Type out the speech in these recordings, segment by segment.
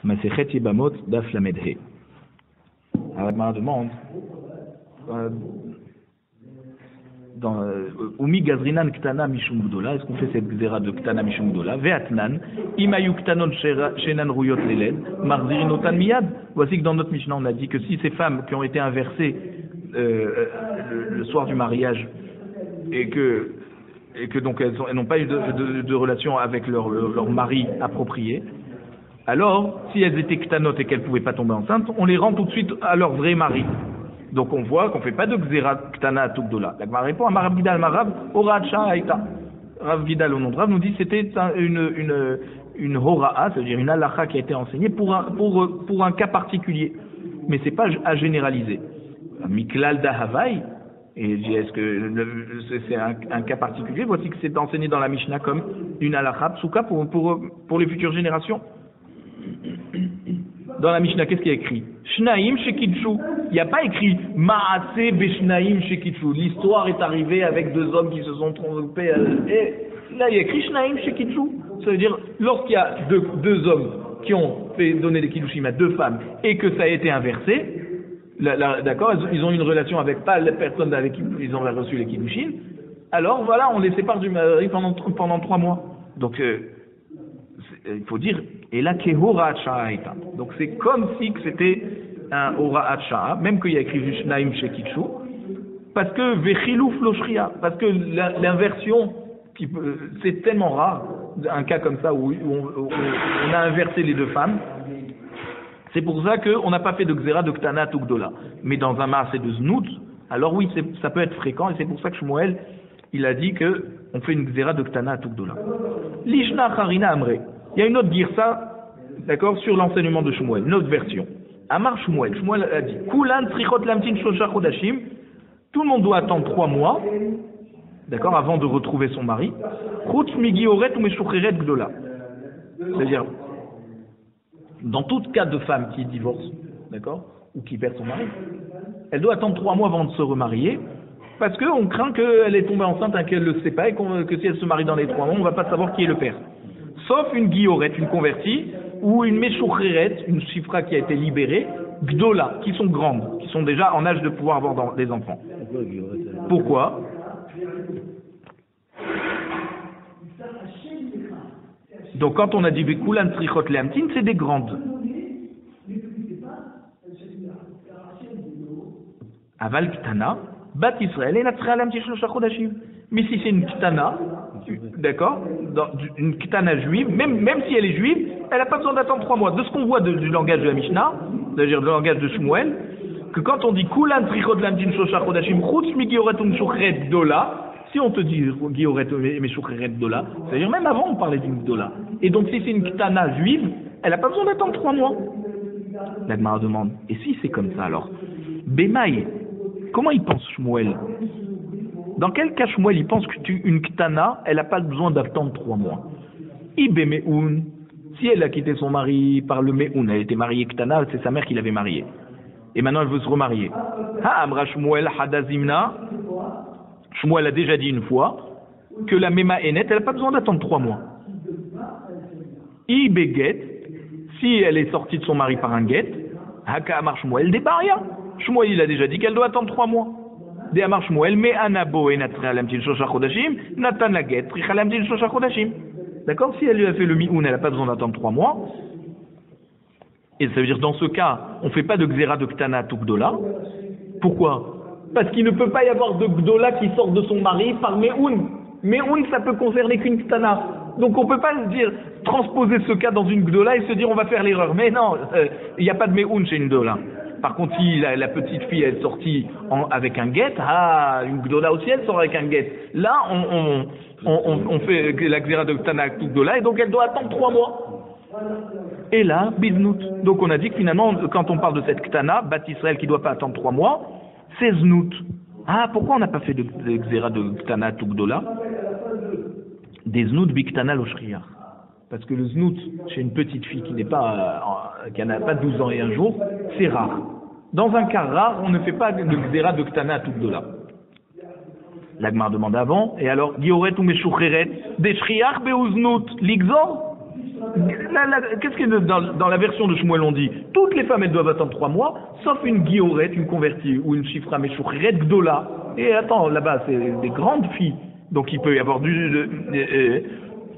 Masechet Yebamot Daf Lamed He. Alors, la demande Umi Gazrinan Ktana Mishum Gdola, est-ce qu'on fait cette gzera de Ktana Mishum Gdola? Ve'atnan, Imayu Ktanon Shenan Ruyot Leled, Marzirinotan Miyad. Voici que dans notre Mishnah, on a dit que si ces femmes qui ont été inversées le soir du mariage et que donc elles n'ont pas eu de relation avec leur mari approprié, alors si elles étaient Ktanot et qu'elles ne pouvaient pas tomber enceintes, on les rend tout de suite à leur vrai mari. Donc on voit qu'on ne fait pas de Gzera Ktana à Tukdola. La Gemara répond à Rav Gidal Marav, Horaat Sha'a Aïta. Rav Gidal au nom de Rav nous dit que c'était une Hora'a, c'est-à-dire une halakha qui a été enseignée pour un cas particulier. Mais ce n'est pas à généraliser. Miklal Dahavai, et est-ce que c'est un cas particulier? Voici que c'est enseigné dans la Mishnah comme une halakha psuka pour les futures générations. Dans la Mishnah, qu'est-ce qu'il y a écrit? Shnaim Shekitshu. Il n'y a pas écrit Ma'ase Beshnaim Shekitshu. L'histoire est arrivée avec deux hommes qui se sont trompés. Et là, il y a écrit Shnaim Shekitshu. Ça veut dire, lorsqu'il y a deux hommes qui ont fait donner des kiddushim à deux femmes et que ça a été inversé, d'accord, ils ont une relation avec pas la personne avec qui ils ont reçu les kiddushim, alors voilà, on les sépare du mari pendant 3 mois. Donc, il faut dire, et là, Horaat Sha'a. Donc c'est comme si que c'était un Horaat Sha'a, même qu'il y a écrit Shnaim Shekitshu, parce que Vechilouf Loshria, parce que l'inversion, c'est tellement rare, un cas comme ça où on a inversé les deux femmes. C'est pour ça qu'on n'a pas fait de Gzera de Ktana Tukdola. Mais dans un marché de Znout, alors oui, ça peut être fréquent, et c'est pour ça que Shmuel, il a dit qu'on fait une Gzera de Ktana Tukdola. Lishna Harina Amre. Il y a une autre girsa, d'accord, sur l'enseignement de Shmuel, une autre version. Amar Shmuel a dit Kulan Trichot Lamtin Shosha Chodashim, tout le monde doit attendre 3 mois, d'accord, avant de retrouver son mari. Chutz Migioret ou Meshucheret Gdola. C'est-à-dire, dans tout cas de femme qui divorce, d'accord, ou qui perd son mari, elle doit attendre 3 mois avant de se remarier, parce qu'on craint qu'elle est tombée enceinte et qu'elle ne le sait pas, et que si elle se marie dans les 3 mois, on ne va pas savoir qui est le père. Sauf une guillorette, une convertie, ou une meshucheret, une chifra qui a été libérée, gdola, qui sont grandes, qui sont déjà en âge de pouvoir avoir des enfants. Pourquoi? Donc quand on a dit Bekulan Trichot Leamtin, c'est des grandes. Aval Ktana, Bat Israël et Natsra Leamtin Shlosha Chodashim. Mais si c'est une Ktana, d'accord, une Ktana juive, même si elle est juive, elle n'a pas besoin d'attendre 3 mois. De ce qu'on voit du langage de la Mishnah, c'est-à-dire du langage de Shmuel, que quand on dit Kulan Trichot Leamtin Shlosha Chodashim, Chutz Migioret Meshucheret Gdola, si on te dit Gioret Meshucheret Gdola, c'est-à-dire même avant on parlait d'une Gdola. Et donc si c'est une Ktana juive, elle n'a pas besoin d'attendre 3 mois. La Gemara demande, et si c'est comme ça alors? Bemaï, comment il pense Shmuel? Dans quel cas Shmuel il pense qu'une Ktana, elle n'a pas besoin d'attendre 3 mois? Ibe Me'un, si elle a quitté son mari par le Me'un, elle était mariée Ktana, c'est sa mère qui l'avait mariée. Et maintenant elle veut se remarier. Ha Amra Shmuel Hadazimna, Shmuel a déjà dit une fois que la Mema Enet, elle n'a pas besoin d'attendre 3 mois. Ibe Get, si elle est sortie de son mari par un Get, Haka Amar Shmuel des Baria. Shmuel il a déjà dit qu'elle doit attendre 3 mois. De Amar Shmuel, mais Anabo et Natra Lamtin Shosha Chodashim, Natan Laget, Trichalamtin Shosha Chodashim. D'accord? Si elle lui a fait le mi-oun, elle n'a pas besoin d'attendre 3 mois. Et ça veut dire, dans ce cas, on ne fait pas de Gzera de Ktana Tukdola. Pourquoi? Parce qu'il ne peut pas y avoir de Gdola qui sort de son mari par Me'oun. Me'oun, ça peut concerner qu'une Ktana. Donc on ne peut pas se dire, transposer ce cas dans une Gdola et se dire on va faire l'erreur. Mais non, il n'y a pas de Me'oun chez une Gdola. Par contre, si la petite fille est sortie avec un guet, une Gdola aussi elle sort avec un guet. Là, on fait la Gzera de Ktana Tukdola et donc elle doit attendre 3 mois. Et là, Biznout. Donc on a dit que finalement, quand on parle de cette Ktana, Bat Israël qui ne doit pas attendre 3 mois, c'est Znout. Pourquoi on n'a pas fait de Gzera de Ktana Tukdola? Des Znout Biktana Loshriya. Parce que le Znout, chez une petite fille qui n'a pas 12 ans et un jour, c'est rare. Dans un cas rare, on ne fait pas de Gzera de Ktana Tukdola. L'Agmar demande avant, et alors, Gioret ou Meshucheret, des Shriach Beuznout, l'Igzor? Qu'est-ce que dans la version de Shmuel on dit? Toutes les femmes elles doivent attendre 3 mois, sauf une guillorette, une convertie, ou une chifra meshoucheret gdola. Et attends, là-bas c'est des grandes filles, donc il peut y avoir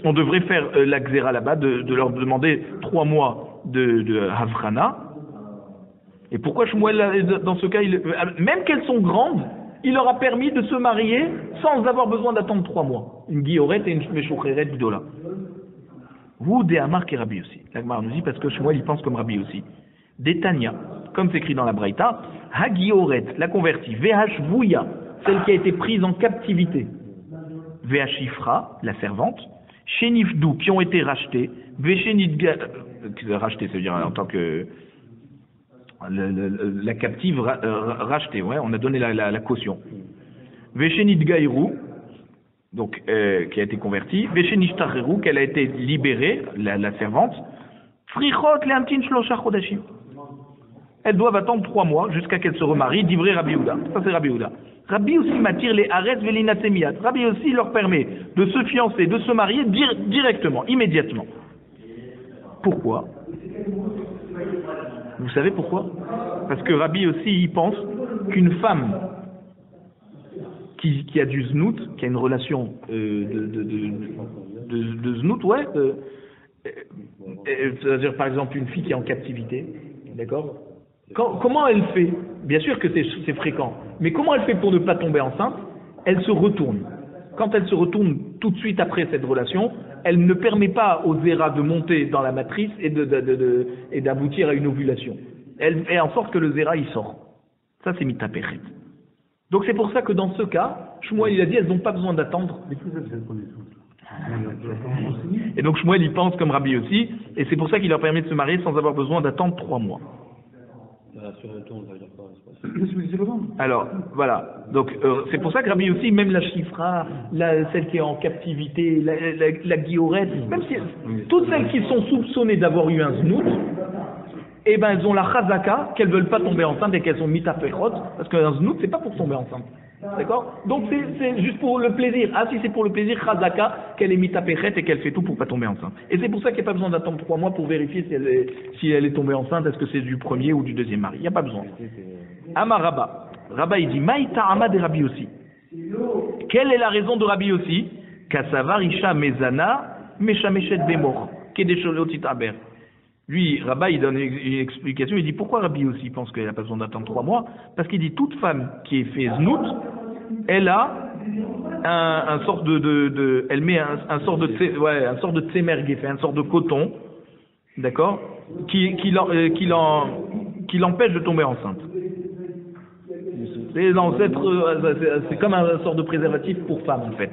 on devrait faire la xéra là-bas, de leur demander 3 mois de havrana. Et pourquoi Shmuel, dans ce cas, même qu'elles sont grandes, il leur a permis de se marier sans avoir besoin d'attendre 3 mois. Une guillorette et une meshoucheret gdola. Vous, des Amar et Rabbi aussi. L'Agmar nous dit parce que Shmuel il pense comme Rabbi aussi. Détania, comme c'est écrit dans la Braïta, Hagioret, la convertie, Vehashvouya, celle qui a été prise en captivité, Vehashifra, la servante, Shenifdou, qui ont été rachetés, Veshenidga, rachetés, ça veut dire en tant que la captive rachetée, ouais, on a donné la caution. Veshenidgaïrou, donc qui a été convertie, Veshenishtacheru, qu'elle a été libérée, la servante, Frichot leamtin shlosha chodashim. Elles doivent attendre 3 mois jusqu'à qu'elle se remarie, d'ivré Rabbi Yehuda. Ça c'est Rabbi Yehuda. Rabbi aussi m'attire les Ares velinatemiat. Rabbi aussi leur permet de se fiancer, de se marier directement, immédiatement. Pourquoi? Vous savez pourquoi? Parce que Rabbi aussi il pense qu'une femme qui a du znout, qui a une relation de znout, ouais, c'est-à-dire par exemple une fille qui est en captivité, d'accord? Comment elle fait? Bien sûr que c'est fréquent, mais comment elle fait pour ne pas tomber enceinte? Elle se retourne. Quand elle se retourne tout de suite après cette relation, elle ne permet pas au zéra de monter dans la matrice et d'aboutir à une ovulation. Elle fait en sorte que le zéra il sort. Ça c'est mitapéchet. Donc c'est pour ça que dans ce cas, Shmuel il a dit elles n'ont pas besoin d'attendre. Et donc Shmuel il pense comme Rabbi aussi, et c'est pour ça qu'il leur permet de se marier sans avoir besoin d'attendre 3 mois. Alors voilà, donc c'est pour ça que Rabbi aussi, même la chifra, celle qui est en captivité, la guillorette, même si toutes celles qui sont soupçonnées d'avoir eu un znout, eh ben elles ont la chazaka qu'elles veulent pas tomber enceinte et qu'elles sont mitapechot, parce qu'un znout c'est pas pour tomber enceinte. D'accord? Donc c'est juste pour le plaisir. Ah si c'est pour le plaisir, chazaka, qu'elle est mitapechet et qu'elle fait tout pour pas tomber enceinte. Et c'est pour ça qu'il n'y a pas besoin d'attendre 3 mois pour vérifier si elle est tombée enceinte, est-ce que c'est du premier ou du deuxième mari. Il n'y a pas besoin. Amar Rabba. Rabba il dit, Maïta Amad et Rabbi aussi. Quelle est la raison de Rabbi aussi? Kassavar Isha Mezana, Meshameshet Bemor, Kedesholotit Aber. Lui, Rabba, il donne une explication, il dit pourquoi Rabbi aussi pense qu'elle n'a pas besoin d'attendre 3 mois? Parce qu'il dit toute femme qui est fait znout, elle a un sort elle met un sort de tsemer fait, un sort de coton, d'accord, qui l'empêche de tomber enceinte. C'est comme un sort de préservatif pour femme en fait,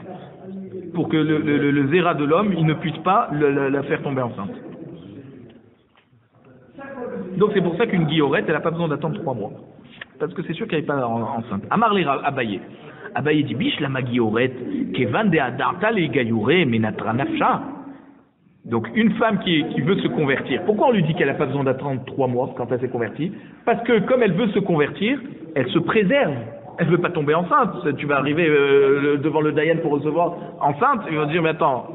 pour que le zéra de l'homme, il ne puisse pas la faire tomber enceinte. Donc c'est pour ça qu'une guillorette, elle n'a pas besoin d'attendre 3 mois. Parce que c'est sûr qu'elle n'est pas enceinte. Amar les Abaye. Abaye dit, biche la guillorette, kevan de adarta les gayouré, menatra nafsha. Donc une femme qui veut se convertir, pourquoi on lui dit qu'elle n'a pas besoin d'attendre 3 mois quand elle s'est convertie? Parce que comme elle veut se convertir, elle se préserve. Elle ne veut pas tomber enceinte. Tu vas arriver devant le Dayan pour recevoir enceinte, ils vont dire, mais attends,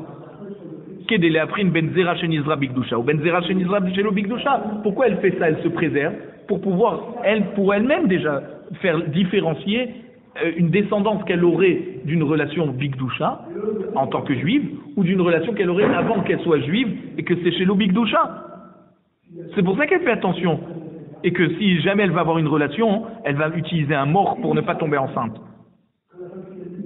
pourquoi elle fait ça? Elle se préserve pour pouvoir, pour elle-même déjà, faire différencier une descendance qu'elle aurait d'une relation Bigdusha en tant que juive ou d'une relation qu'elle aurait avant qu'elle soit juive et que c'est chez le Bigdusha. C'est pour ça qu'elle fait attention. Et que si jamais elle va avoir une relation, elle va utiliser un mort pour ne pas tomber enceinte.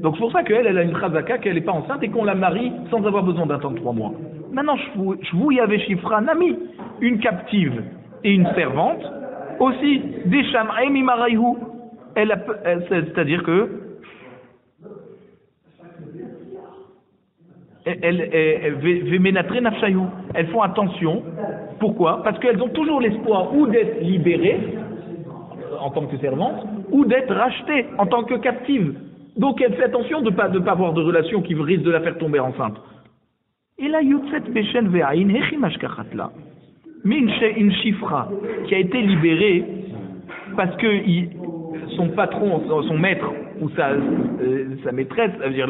Donc c'est pour ça qu'elle a une chazaka, qu'elle n'est pas enceinte et qu'on la marie sans avoir besoin d'attendre 3 mois. Maintenant, je vous y avais chifra nami, une captive et une servante, aussi des sham'aim imarayhu. C'est-à-dire que elles font attention. Pourquoi? Parce qu'elles ont toujours l'espoir ou d'être libérées en tant que servantes ou d'être rachetées en tant que captives. Donc elle fait attention de ne pas avoir de relation qui risque de la faire tomber enceinte. Et là, mais une chifra qui a été libérée parce que son patron, son maître ou sa maîtresse, ça veut dire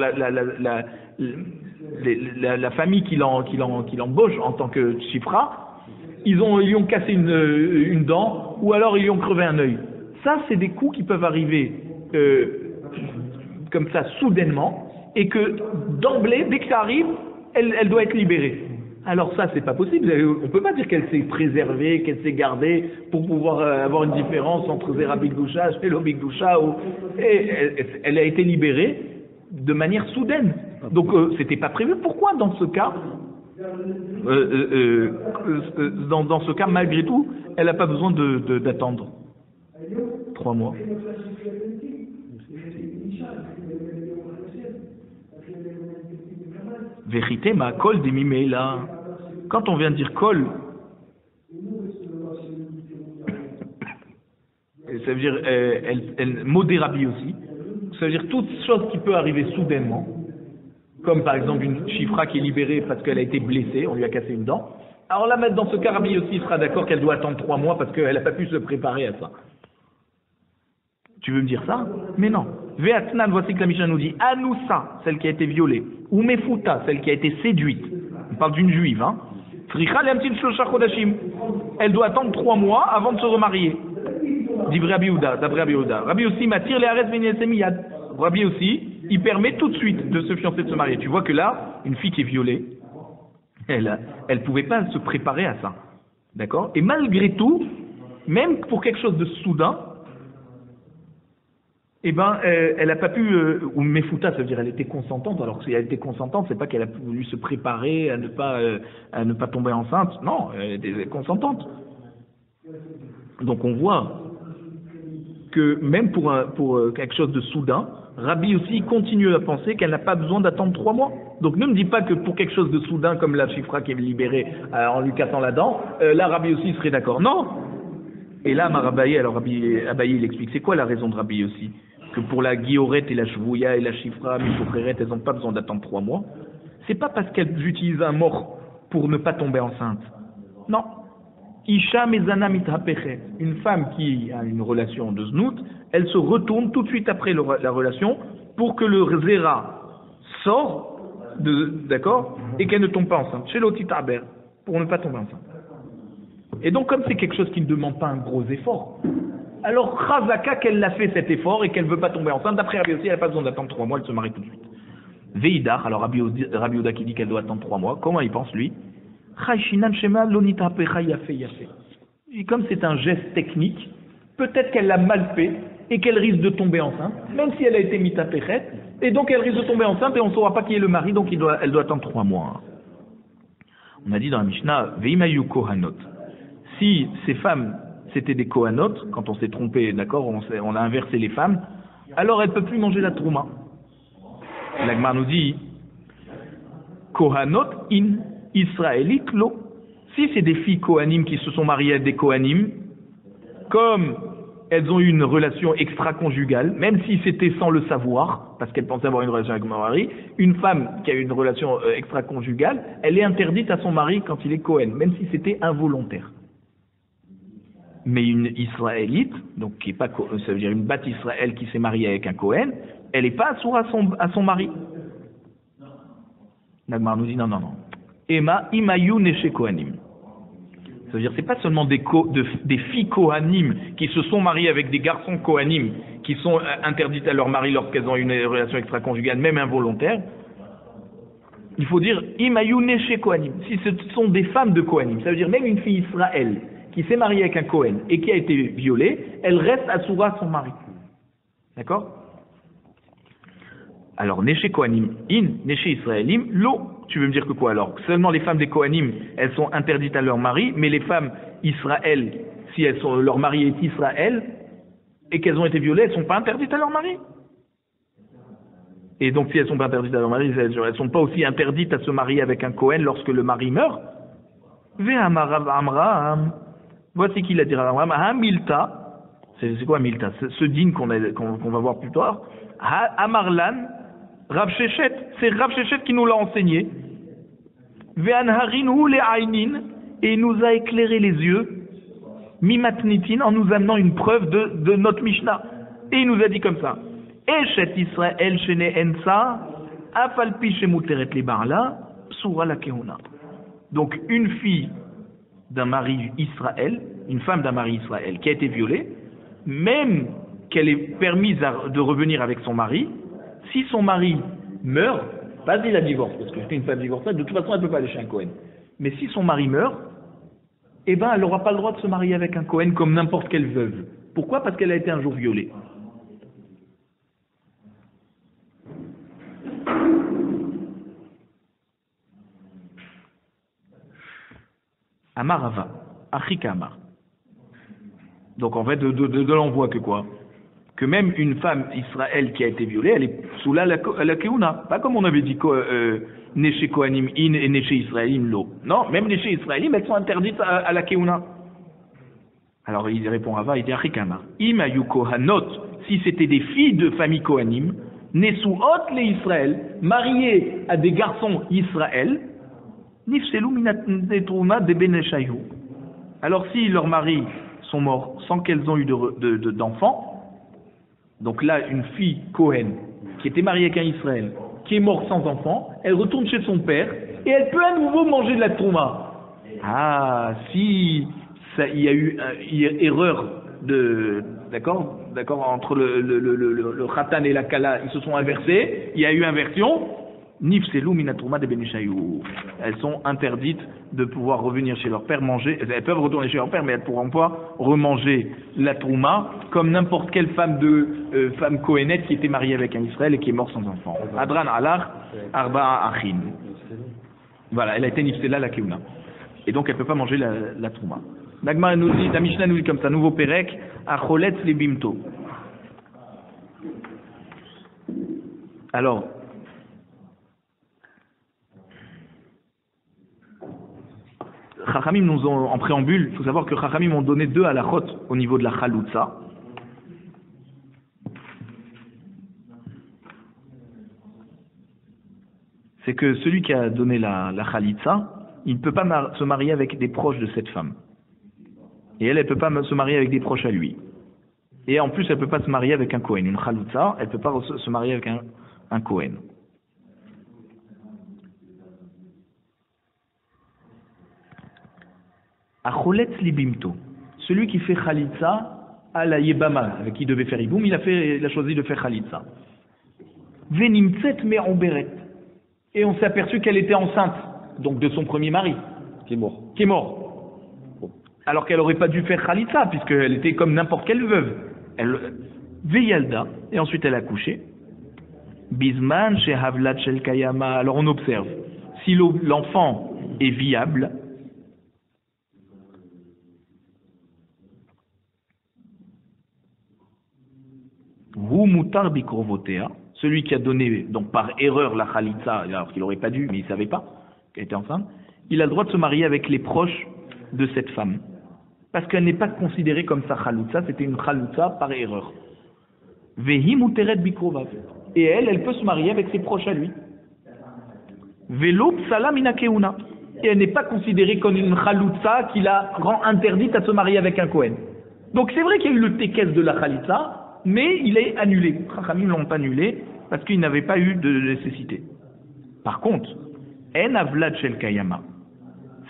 la famille qui l'embauche en tant que chifra, ils lui ont cassé une dent ou alors ils lui ont crevé un œil. Ça, c'est des coups qui peuvent arriver comme ça soudainement et que d'emblée, dès que ça arrive, elle doit être libérée. Alors ça, c'est pas possible. On peut pas dire qu'elle s'est préservée, qu'elle s'est gardée pour pouvoir avoir une différence entre Zera Bigdusha, Shelo Bigdusha. Elle a été libérée de manière soudaine. Donc c'était pas prévu. Pourquoi dans ce cas, dans ce cas, malgré tout, elle n'a pas besoin d'attendre 3 mois. Vérité, ma kol des mimés là. Quand on vient de dire kol, ça veut dire elle modérabi aussi. Ça veut dire toute chose qui peut arriver soudainement, comme par exemple une chifra qui est libérée parce qu'elle a été blessée, on lui a cassé une dent. Alors là, dans ce cas, Rabbi aussi sera d'accord qu'elle doit attendre 3 mois parce qu'elle n'a pas pu se préparer à ça. Tu veux me dire ça? Mais non. Ve'atnan, voici que la Mishnah nous dit, Anoussa, celle qui a été violée, ou Mefuta, celle qui a été séduite. On parle d'une juive, hein. Elle doit attendre 3 mois avant de se remarier. Dit Rabbi Yehuda, d'après Rabbi Yehuda. Rabbi aussi m'attire les arrêts Miyad. Rabbi aussi, il permet tout de suite de se fiancer, de se marier. Tu vois que là, une fille qui est violée, elle pouvait pas se préparer à ça. D'accord? Et malgré tout, même pour quelque chose de soudain, eh ben, elle n'a pas pu, ou mefuta, ça veut dire elle était consentante. Alors que si elle était consentante, c'est pas qu'elle a voulu se préparer à ne pas tomber enceinte. Non, elle était consentante. Donc on voit que même pour quelque chose de soudain, Rabbi aussi continue à penser qu'elle n'a pas besoin d'attendre 3 mois. Donc ne me dis pas que pour quelque chose de soudain, comme la chifra qui est libérée en lui cassant la dent, là Rabbi aussi serait d'accord. Non. Et là, Abaye, alors Abaye il explique, c'est quoi la raison de Rabbi aussi? Que pour la guillorette et la chevouilla et la chifra, elles n'ont pas besoin d'attendre 3 mois. C'est pas parce qu'elles utilisent un mort pour ne pas tomber enceinte. Non. Isha mezana mithapeche. Une femme qui a une relation de znout, elle se retourne tout de suite après la relation pour que le zera sort, d'accord, et qu'elle ne tombe pas enceinte. Chez l'otitaber, pour ne pas tomber enceinte. Et donc, comme c'est quelque chose qui ne demande pas un gros effort, alors Chazaka qu'elle l'a fait cet effort et qu'elle ne veut pas tomber enceinte, d'après Rabbi aussi, elle n'a pas besoin d'attendre 3 mois, elle se marie tout de suite. Veidar, alors Rabbi Yehuda qui dit qu'elle doit attendre 3 mois, comment il pense lui? Et comme c'est un geste technique, peut-être qu'elle l'a mal fait et qu'elle risque de tomber enceinte, même si elle a été mitapechet, et donc elle risque de tomber enceinte et on ne saura pas qui est le mari, donc elle doit attendre 3 mois. On a dit dans la Mishnah, Veimayu Kohanot. Si ces femmes, c'était des Kohanot, quand on s'est trompé, d'accord, on a inversé les femmes, alors elles ne peuvent plus manger la trouma. La Gemara nous dit, Kohanot in Israélite lo. Si c'est des filles Kohanim qui se sont mariées à des Kohanim, comme elles ont eu une relation extra-conjugale, même si c'était sans le savoir, parce qu'elles pensaient avoir une relation avec mon mari, une femme qui a eu une relation extra-conjugale, elle est interdite à son mari quand il est Kohen, même si c'était involontaire. Mais une Israélite, donc qui est pas, ça veut dire une Bat Israël qui s'est mariée avec un Kohen, elle n'est pas assour à son mari. Nagmar nous dit non. Ema imayu neche Kohanim. Ça veut dire c'est pas seulement des filles Kohanim qui se sont mariées avec des garçons Kohanim qui sont interdites à leur mari lorsqu'elles ont une relation extra-conjugale, même involontaire. Il faut dire imayu neche Kohanim. Si ce sont des femmes de Kohanim, ça veut dire même une fille Israël qui s'est mariée avec un Kohen et qui a été violée, elle reste assoura à son mari. D'accord? Alors, Neche Kohanim, Neche Israélim, lo. Tu veux me dire que quoi alors? Seulement les femmes des Kohanim, elles sont interdites à leur mari, mais les femmes Israël, si leur mari est Israël, et qu'elles ont été violées, elles ne sont pas interdites à leur mari. Et donc, si elles ne sont pas interdites à leur mari, elles ne sont pas aussi interdites à se marier avec un Kohen lorsque le mari meurt. Amram. Voici qu'il a dit à Amram, Hamilta, c'est quoi Hamilta? Ce dîne qu'on va voir plus tard. Amarlan, Rav Shechet, c'est Rav Shechet qui nous l'a enseigné. Ve'anharinu le'ainin, et il nous a éclairé les yeux, mimatnitin, en nous amenant une preuve de notre Mishnah. Et il nous a dit comme ça. Eshet Israël shene ensa, Afalpi shemuteret li barla, psura la keuna. Donc une fille d'un mari Israël, une femme d'un mari Israël qui a été violée, même qu'elle est permise de revenir avec son mari, si son mari meurt, pas dit la divorce, parce que c'est une femme divorcée, de toute façon elle ne peut pas aller chez un Cohen. Mais si son mari meurt, eh ben elle n'aura pas le droit de se marier avec un Cohen comme n'importe quelle veuve. Pourquoi? Parce qu'elle a été un jour violée. Amar Ava, Achika Amar. Donc en fait, de l'envoi que quoi? Que même une femme Israël qui a été violée, elle est sous la keuna. Pas comme on avait dit, Neche Kohanim in et Neche Israëlim lo. Non, même Neche Israëlim, elles sont interdites à la keuna. Alors il répond Rava, il dit Achika Amar. Ima yu kohanot, si c'était des filles de famille Kohanim, Nesuot les Israël, mariées à des garçons Israël, Nifselu minatruma de Beneshayu. Alors si leurs maris sont morts sans qu'elles ont eu d'enfants, donc là une fille Cohen qui était mariée avec un Israël, qui est morte sans enfant, elle retourne chez son père et elle peut à nouveau manger de la trouma. Ah, si il y a eu erreur d'accord, entre le khatan et la kala, ils se sont inversés, il y a eu inversion. Nifselu minatruma de Benishayou. Elles sont interdites de pouvoir revenir chez leur père manger. Elles peuvent retourner chez leur père, mais elles ne pourront pas remanger la trouma comme n'importe quelle femme femme kohénette qui était mariée avec un Israël et qui est morte sans enfant. Adran alar arba achin. Voilà, elle a été nifsela la keuna. Et donc elle ne peut pas manger la trouma. Nagmar nous dit, la Mishnah nous dit comme ça, nouveau perek, acholetz les bimto. Alors, Chachamim nous ont, en préambule, il faut savoir que Chachamim ont donné 2 halachot au niveau de la chaloutza. C'est que celui qui a donné la chalitza, il ne peut pas se marier avec des proches de cette femme. Et elle ne peut pas se marier avec des proches à lui. Et en plus, elle ne peut pas se marier avec un Kohen. Une chaloutza, elle ne peut pas se marier avec un Kohen. Acholetz libimto. Celui qui fait chalitza à la yebama, avec qui il devait faire iboum, il a choisi de faire chalitza. Venimtzet me'omberet. Et on s'est aperçu qu'elle était enceinte, donc de son premier mari. Qui est mort. Alors qu'elle n'aurait pas dû faire chalitza, puisqu'elle était comme n'importe quelle veuve. Veyalda, et ensuite elle a couché. Bisman chez Havlat Shel Kayama. Alors on observe, si l'enfant est viable, celui qui a donné donc par erreur la khalitza, alors qu'il n'aurait pas dû, mais il ne savait pas qu'elle était enceinte, il a le droit de se marier avec les proches de cette femme. Parce qu'elle n'est pas considérée comme sa khalitza, c'était une khalitza par erreur. Vehi muteret bikrovav. Et elle peut se marier avec ses proches à lui. Velo psala mina keuna. Et elle n'est pas considérée comme une khalitza qui la rend interdite à se marier avec un Kohen. Donc c'est vrai qu'il y a eu le tekes de la khalitza, mais il est annulé. Chachamim ne l'ont pas annulé parce qu'il n'avait pas eu de nécessité. Par contre, en avlad shel kayama,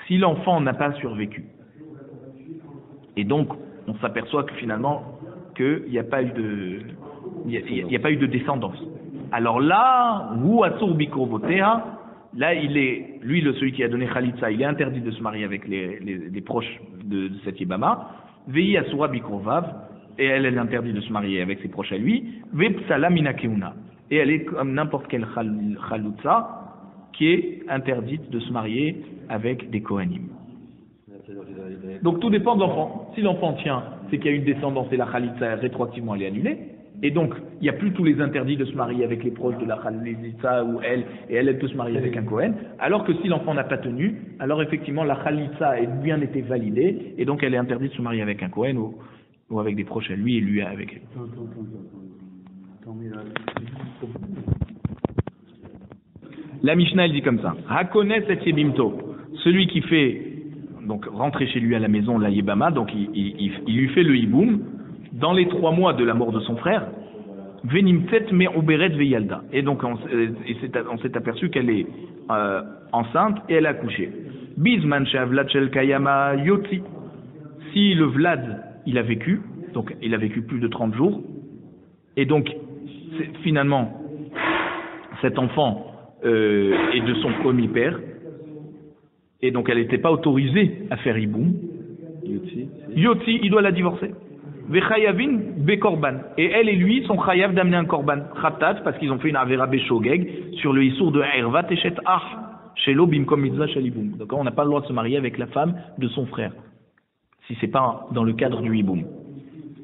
si l'enfant n'a pas survécu, et donc on s'aperçoit que finalement qu'il n'y a pas eu de descendance. Alors là, hu atzur bikrovotea, là il est, lui celui qui a donné khalitza, il est interdit de se marier avec les proches de cette yebama. Vei asura bikrovav. Et elle est interdite de se marier avec ses proches à lui, Vepsala mina keuna. Et elle est comme n'importe quelle chaloutza qui est interdite de se marier avec des Kohanim. Donc tout dépend de l'enfant. Si l'enfant tient, c'est qu'il y a une descendance et la chalitza rétroactivement elle est annulée. Et donc il n'y a plus tous les interdits de se marier avec les proches de la chalitza ou elle peut se marier avec un Kohen. Alors que si l'enfant n'a pas tenu, alors effectivement la chalitza a bien été validée et donc elle est interdite de se marier avec un Kohen ou avec des proches à lui et lui avec elle. La Mishnah elle dit comme ça, Hakonet et Yebimto, celui qui fait donc rentrer chez lui à la maison la Yebama, donc il lui fait le hiboum dans les 3 mois de la mort de son frère, Venimtet me'uberet veyalda. Et donc on s'est aperçu qu'elle est enceinte et elle a accouché. Bizman she'avlad shel kayama yotzi. Si le Vlad, il a vécu, donc il a vécu plus de 30 jours, et donc finalement cet enfant est de son premier père, et donc elle n'était pas autorisée à faire hiboum, Yotzi, il doit la divorcer. Vechayavin bekorban. Et elle et lui sont chayav d'amener un korban. Khatat, parce qu'ils ont fait une avera beshogeg sur le issour de Ervat et Shet Ach. Shelo bimkom mitzvah shaliboum. Donc on n'a pas le droit de se marier avec la femme de son frère, si c'est pas dans le cadre du hiboum.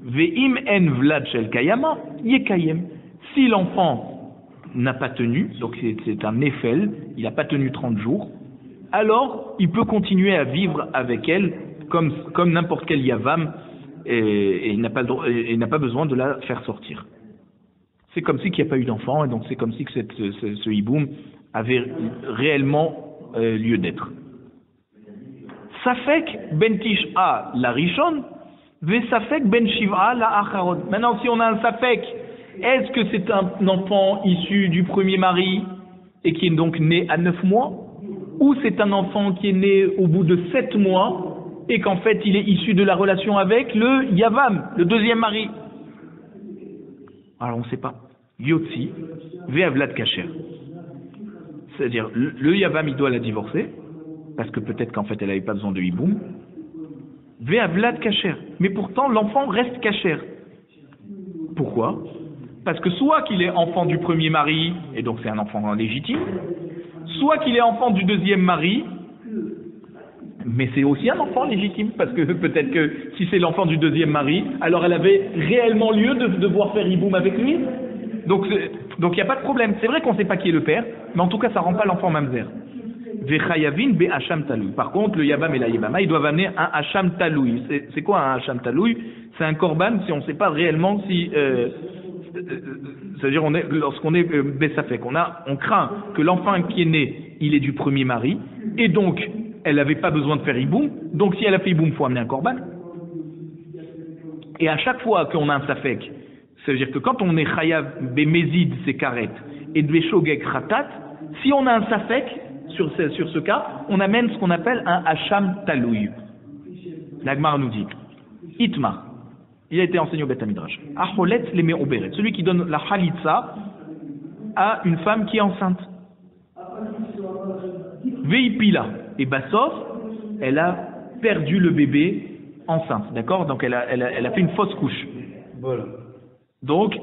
Ve'im en vlad shel kayama yekayem. Si l'enfant n'a pas tenu, donc c'est un néphel, il n'a pas tenu 30 jours, alors il peut continuer à vivre avec elle comme n'importe quel yavam, et il n'a pas besoin de la faire sortir. C'est comme si qu'il n'y a pas eu d'enfant, et donc c'est comme si que ce hiboum avait réellement lieu d'être. Safek ben tish'a la rishon, ve safek ben shiv'a la acharon. Maintenant, si on a un safek, est-ce que c'est un enfant issu du premier mari et qui est donc né à 9 mois, ou c'est un enfant qui est né au bout de 7 mois et qu'en fait il est issu de la relation avec le yavam, le deuxième mari? Alors on ne sait pas. Yotzi ve'avlad kasher. C'est-à-dire, le yavam, il doit la divorcer, parce que peut-être qu'en fait, elle n'avait pas besoin de hiboum. Ve'avlad kasher. Mais pourtant, l'enfant reste kasher. Pourquoi? Parce que soit qu'il est enfant du premier mari, et donc c'est un enfant légitime, soit qu'il est enfant du deuxième mari, mais c'est aussi un enfant légitime, parce que peut-être que si c'est l'enfant du deuxième mari, alors elle avait réellement lieu de devoir faire hiboum avec lui. Donc il n'y a pas de problème. C'est vrai qu'on ne sait pas qui est le père, mais en tout cas ça ne rend pas l'enfant mamzer. Vechayavin be hacham taloui. Par contre, le yavam et la yabama, ils doivent amener un hacham taloui. C'est quoi un hacham taloui? C'est un korban si on ne sait pas réellement si... c'est-à-dire lorsqu'on est bessafek, on craint que l'enfant qui est né, il est du premier mari, et donc elle n'avait pas besoin de faire hiboum, donc si elle a fait hiboum, il faut amener un korban. Et à chaque fois qu'on a un safek, c'est-à-dire que quand on est chayav bemezid, c'est karet, et beshogeg khatat, si on a un safek sur ce cas, on amène ce qu'on appelle un hacham talouy. L'Agmar nous dit, Itma, il a été enseigné au Beth Midrash, Acholet le me'oberet, celui qui donne la chalitza à une femme qui est enceinte. Veipila, et Bassof, elle a perdu le bébé enceinte, d'accord? Donc elle a fait une fausse couche. Voilà. Donc,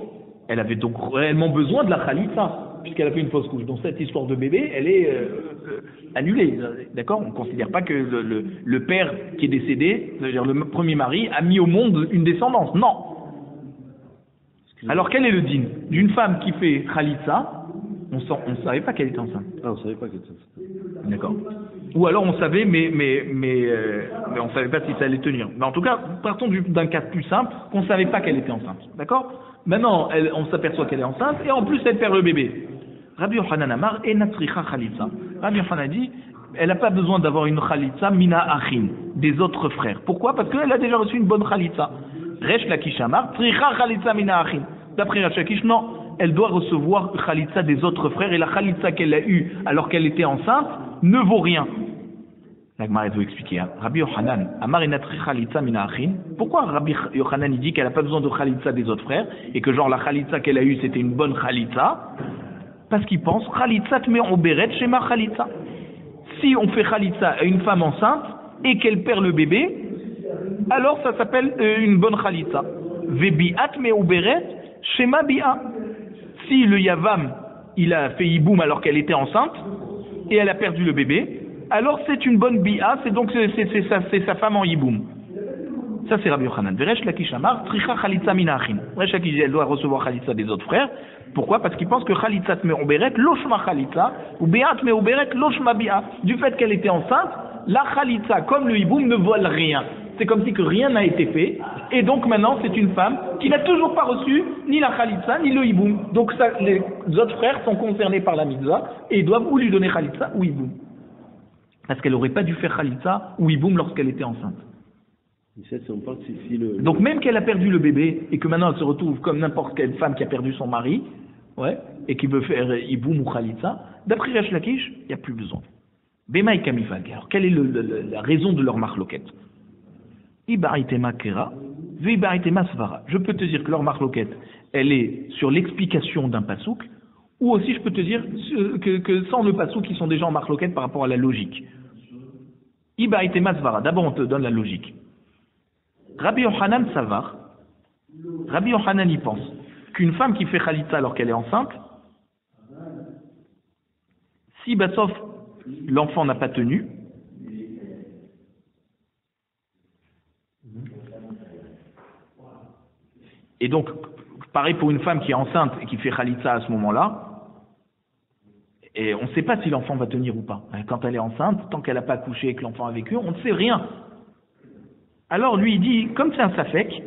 elle avait donc réellement besoin de la khalitza, puisqu'elle a fait une fausse couche. Donc cette histoire de bébé, elle est annulée, d'accord? On ne considère pas que le père qui est décédé, c'est-à-dire le premier mari, a mis au monde une descendance. Non. Alors quel est le din d'une femme qui fait khalitza? On ne savait pas qu'elle était enceinte. Ah, on ne savait pas qu'elle était enceinte. D'accord. Ou alors on savait, mais on ne savait pas si ça allait tenir. Mais en tout cas, partons d'un cas plus simple, qu'on ne savait pas qu'elle était enceinte. D'accord? Maintenant, on s'aperçoit qu'elle est enceinte, et en plus elle perd le bébé. Rabbi Yochanan Amar et Natricha Khalitza. Rabbi Yochanan dit, elle n'a pas besoin d'avoir une Khalitza mina achin, des autres frères. Pourquoi? Parce qu'elle a déjà reçu une bonne Khalitza. Resh Lakish Amar, Tricha Khalitza mina achin. D'après Resh Lakish, non, elle doit recevoir Khalitza des autres frères, et la Khalitza qu'elle a eue alors qu'elle était enceinte ne vaut rien. L'Agmar veut expliquer. Rabbi Yochanan, Amar et Natricha Khalitza mina achin. Pourquoi Rabbi Yochanan dit qu'elle n'a pas besoin de Khalitza des autres frères, et que genre la Khalitza qu'elle a eue c'était une bonne Khalitza? Parce qu'il pense, Khalitza te met en béret chez ma Khalitza. Si on fait Khalitza à une femme enceinte et qu'elle perd le bébé, alors ça s'appelle une bonne Khalitza. Vebi'at me ou béret chez ma bi'a. Si le Yavam, il a fait hiboum alors qu'elle était enceinte et elle a perdu le bébé, alors c'est une bonne bi'a, c'est sa femme en hiboum. Ça c'est Rabbi Yochanan. Veresh Lakish Amar, Tricha Khalitza mina achin. Resh Lakish, elle doit recevoir Khalitza des autres frères. Pourquoi? Parce qu'il pense que Khalitza te met en béret, loshma Khalitza, ou Be'at me ou béret, loshma bi'a. Du fait qu'elle était enceinte, la Khalitza, comme le hiboum, ne vole rien. C'est comme si que rien n'a été fait, et donc maintenant c'est une femme qui n'a toujours pas reçu ni la Khalitza, ni le hiboum. Donc ça, les autres frères sont concernés par la mitzvah, et ils doivent ou lui donner Khalitza ou hiboum. Parce qu'elle n'aurait pas dû faire Khalitza ou hiboum lorsqu'elle était enceinte. Si on parle, si le... Donc même qu'elle a perdu le bébé et que maintenant elle se retrouve comme n'importe quelle femme qui a perdu son mari, ouais, et qui veut faire iboum ou khalitza, d'après Resh Lakish, il n'y a plus besoin. Bemaï kamifag. Alors quelle est la raison de leur marloquette? Ibaritema kera, vibaritema svara. Je peux te dire que leur marloquette, elle est sur l'explication d'un pasouk, ou aussi je peux te dire que sans le pasouk, ils sont déjà en marloquette par rapport à la logique. Ibaritema svara. D'abord on te donne la logique. Rabbi Yochanan Savar, Rabbi Yochanan y pense qu'une femme qui fait khalitza alors qu'elle est enceinte, si sauf l'enfant n'a pas tenu, et donc pareil pour une femme qui est enceinte et qui fait khalitza à ce moment-là, et on ne sait pas si l'enfant va tenir ou pas. Quand elle est enceinte, tant qu'elle n'a pas accouché et que l'enfant a vécu, on ne sait rien. Alors lui il dit, comme c'est un safek,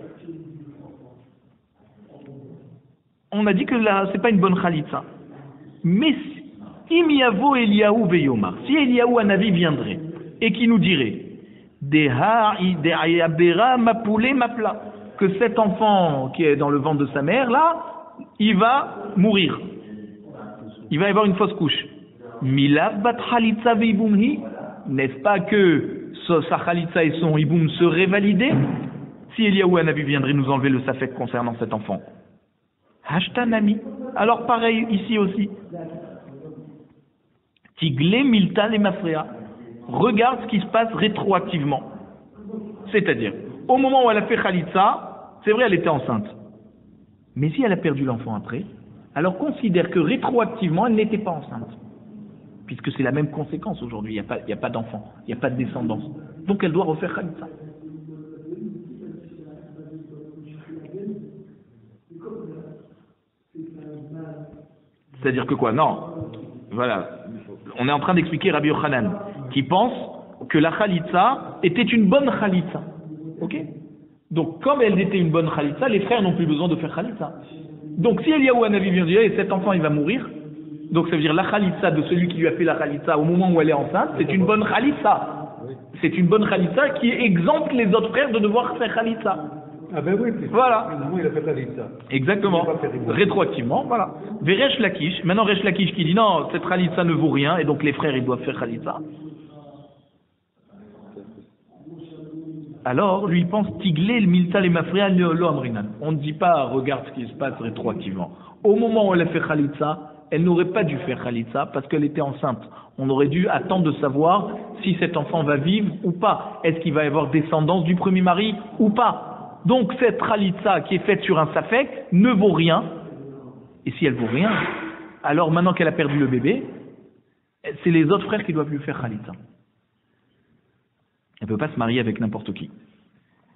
on a dit que là c'est pas une bonne khalitza. Mais Imiavo Eliyahu Veyomar, si Eliyahu Hanavi viendrait et qui nous dirait que cet enfant qui est dans le ventre de sa mère là, il va mourir. Il va y avoir une fausse couche. Milav bat khalitza veibumhi, n'est-ce pas que sa khalitza et son iboum seraient validés si Eliyahu Hanavi viendrait nous enlever le safek concernant cet enfant? Hashtanami. Alors pareil ici aussi. Tiglé milta les mafréa. Regarde ce qui se passe rétroactivement. C'est-à-dire, au moment où elle a fait khalitza, c'est vrai elle était enceinte. Mais si elle a perdu l'enfant après, alors considère que rétroactivement elle n'était pas enceinte. Puisque c'est la même conséquence aujourd'hui, il n'y a pas d'enfant, il n'y a pas de descendance. Donc elle doit refaire khalitza. C'est-à-dire que quoi? Non. Voilà. On est en train d'expliquer Rabbi Yochanan, qui pense que la khalitza était une bonne khalitza. Ok? Donc, comme elle était une bonne khalitza, les frères n'ont plus besoin de faire khalitza. Donc, si Eliyahu Hanavi vient dire, cet enfant il va mourir, donc ça veut dire la khalitza de celui qui lui a fait la khalitza au moment où elle est enceinte, c'est une bonne khalitza. C'est une bonne khalitza qui exempte les autres frères de devoir faire khalitza. Ah ben oui, voilà. Finalement, il a fait khalitza. Exactement. Rétroactivement, voilà. Veresh Lakish, maintenant Resh Lakish qui dit non, cette khalitza ne vaut rien, et donc les frères ils doivent faire khalitza. Alors, lui il pense Tiglé le milta les mafria lo amrinan. On ne dit pas regarde ce qui se passe rétroactivement. Au moment où elle a fait khalitza, elle n'aurait pas dû faire khalitza parce qu'elle était enceinte. On aurait dû attendre de savoir si cet enfant va vivre ou pas. Est-ce qu'il va y avoir descendance du premier mari ou pas? Donc cette khalitza qui est faite sur un safek ne vaut rien. Et si elle vaut rien, alors maintenant qu'elle a perdu le bébé, c'est les autres frères qui doivent lui faire khalitza. Elle ne peut pas se marier avec n'importe qui.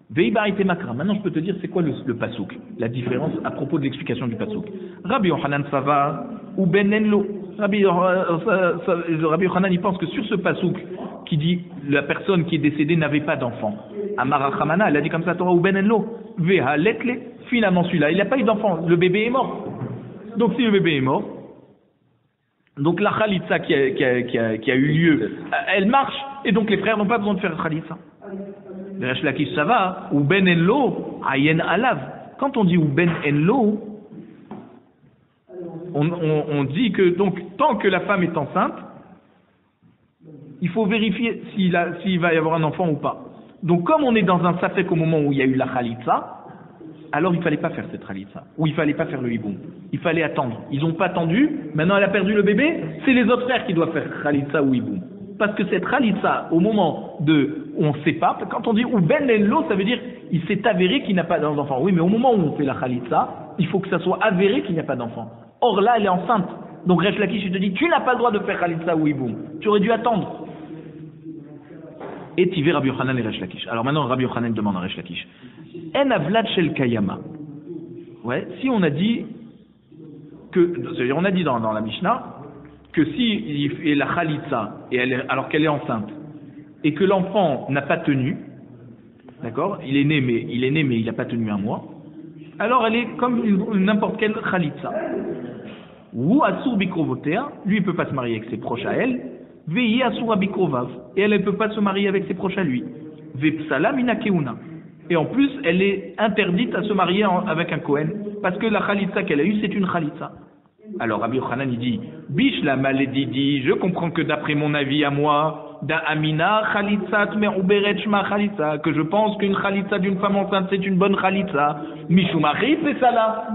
Veibarite makra. Maintenant je peux te dire c'est quoi le pasouk, la différence à propos de l'explication du pasouk. Rabbi Yochanan Sava ou Ben Enlo. Rabbi Yochanan il pense que sur ce pasouk qui dit la personne qui est décédée n'avait pas d'enfant. Amara Chamana, elle a dit comme ça Torah ou Ben Enlo. Veha letle. Finalement celui-là il n'a pas eu d'enfant, le bébé est mort. Donc si le bébé est mort, donc la khalitza qui a eu lieu, elle marche et donc les frères n'ont pas besoin de faire khalitza. Resh Lakish ça va, ou ben enlo, ayen alav. Quand on dit ou ben enlo, on dit que donc tant que la femme est enceinte, il faut vérifier s'il va y avoir un enfant ou pas. Donc comme on est dans un safek au moment où il y a eu la khalitza, alors il ne fallait pas faire cette khalitza, ou il ne fallait pas faire le hiboum. Il fallait attendre. Ils n'ont pas attendu, maintenant elle a perdu le bébé, c'est les autres frères qui doivent faire khalitza ou hiboum. Parce que cette khalitza, au moment on ne sait pas, quand on dit ou ben enlo, ça veut dire il s'est avéré qu'il n'a pas d'enfant. Oui, mais au moment où on fait la khalitza, il faut que ça soit avéré qu'il n'y a pas d'enfant. Or là, elle est enceinte. Donc Resh Lakish, je te dis, tu n'as pas le droit de faire khalitza ou hiboum. Tu aurais dû attendre. Et Tivé Rabbi Yochanan et Resh Lakish. Alors maintenant, Rabbi Yochanan demande à Resh Lakish. En avlad shel kayama. Ouais, si on a dit que, c'est-à-dire on a dit dans la Mishnah, que si il fait la khalitza alors qu'elle est enceinte et que l'enfant n'a pas tenu, d'accord, il est né mais il n'a pas tenu un mois, alors elle est comme n'importe quelle khalitza. Ou asur bikrovotea, lui il peut pas se marier avec ses proches à elle, veillez asur bikrovav, et elle ne peut pas se marier avec ses proches à lui. Vepsala mina keuna, Et en plus, elle est interdite à se marier avec un Kohen, parce que la Khalitsa qu'elle a eue, c'est une Khalitsa. Alors Rabbi Yochanan, il dit, Bish la malédidi, je comprends que d'après mon avis à moi, da Amina Khalitzat me'uberet shma Khalitsa, que je pense qu'une Khalitsa d'une femme enceinte, c'est une bonne Khalitsa. Mishumachit, c'est ça là.